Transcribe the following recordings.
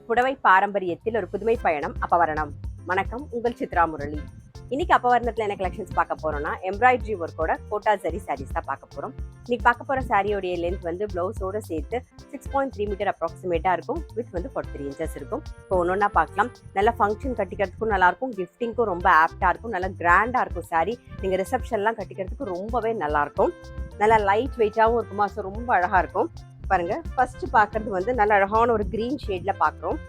புடவை பாரம்பரியத்தில் ஒரு புதுமை பயணம் அப்பவரணம். வணக்கம், உங்கள் சித்ரா முரளி. இன்னைக்கு அப்பவரணத்தில் என்ன கலெக்ஷன்ஸ் பார்க்க போறோம்னா, எம்ப்ராய்டரி ஒர்க்கோட கோட்டா ஜரி சாரீஸ் தான் பார்க்க போறோம். இன்னைக்கு பார்க்க போற சாரியோடைய லென்த் வந்து பிளவுஸோட சேர்த்து 6.3 மீட்டர் அப்ராக்சிமேட்டா இருக்கும். வித் வந்து 43 இன்ச்சஸ் இருக்கும். இப்போ ஒன்னொன்னா பார்க்கலாம். நல்ல ஃபங்க்ஷன் கட்டிக்கிறதுக்கும் நல்லா இருக்கும், கிஃப்டிங்க்கும் ரொம்ப ஆப்டா இருக்கும், நல்லா கிராண்டா இருக்கும் சாரி. நீங்க ரிசப்ஷன்லாம் கட்டிக்கிறதுக்கு ரொம்பவே நல்லா இருக்கும். நல்லா லைட் வெயிட்டாகவும் இருக்குமா, ஸோ ரொம்ப அழகா இருக்கும். பாருங்க, ஃபர்ஸ்ட் பார்க்கறது வந்து நல்ல அழகான ஒரு கிரீன் ஷேட்ல பார்க்குறோம்.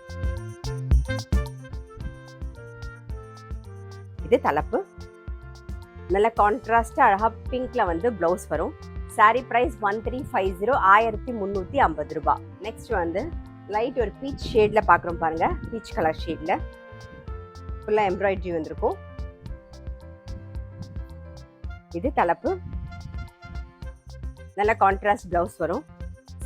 இது தலைப்பு. நல்ல கான்ட்ராஸ்டா அழகா பிங்க்ல வந்து பிளவுஸ் வரும். சாரி பிரைஸ் 1350, 1350 ரூபாய். நெக்ஸ்ட் வந்து லைட் ஒரு பீச் ஷேட்ல பார்க்குறோம். பாருங்க, பீச் கலர் ஷேட்ல ஃபுல்லா எம்ப்ராய்டரி வந்திருக்கும். இது தலைப்பு. நல்ல கான்ட்ராஸ்ட் பிளவுஸ் வரும்.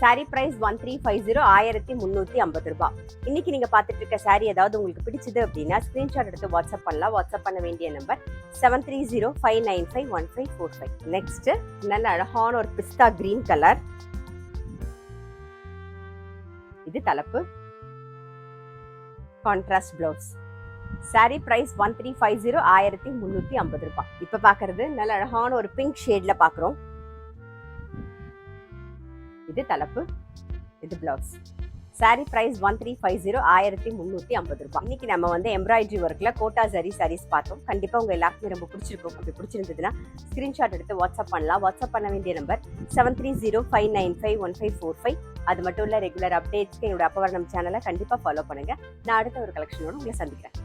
சாரி பிரைஸ் 1350, 1350 ரூபாய். இன்னைக்கு நீங்க பார்த்துட்டு இருக்க சாரி ஏதாவது உங்களுக்கு பிடிச்சது அப்படின்னா ஸ்கிரீன்ஷாட் எடுத்து வாட்ஸ்அப் பண்ணலாம். வாட்ஸ்அப் பண்ண வேண்டிய நம்பர் 7305951545. நெக்ஸ்ட் நல்ல அழகான ஒரு பிஸ்தா கிரீன் கலர். இது தலைப்பு. Contrast blouse. சாரி பிரைஸ் 1350, 1350 ரூபாய். இப்ப பாக்குறது நல்ல அழகான ஒரு பிங்க் ஷேட்ல பாக்குறோம். இது தலைப்பு. இது பிளவுஸ். சாரி பிரைஸ் 1350, 1350 ரூபாய். இன்னைக்கு நம்ம வந்து எம்ப்ராய்டரி ஒர்க்ல கோட்டா ஜரி சாரீஸ் பார்த்தோம். கண்டிப்பா உங்க எல்லாருக்குமே ரொம்ப பிடிச்சிருக்கும். அப்படி பிடிச்சிருந்ததுன்னா ஸ்கிரீன்ஷாட் எடுத்து வாட்ஸ்அப் பண்ணலாம். வாட்ஸ்அப் பண்ண வேண்டிய நம்பர் 7305951545. அது மட்டும் இல்ல, ரெகுலர் அப்டேட்ஸ்க்கு என்னோட அப்பவரணம் சேனலை கண்டிப்பா ஃபாலோ பண்ணுங்க. நான் அடுத்த ஒரு கலெக்ஷனோட உங்களை சந்திக்கிறேன்.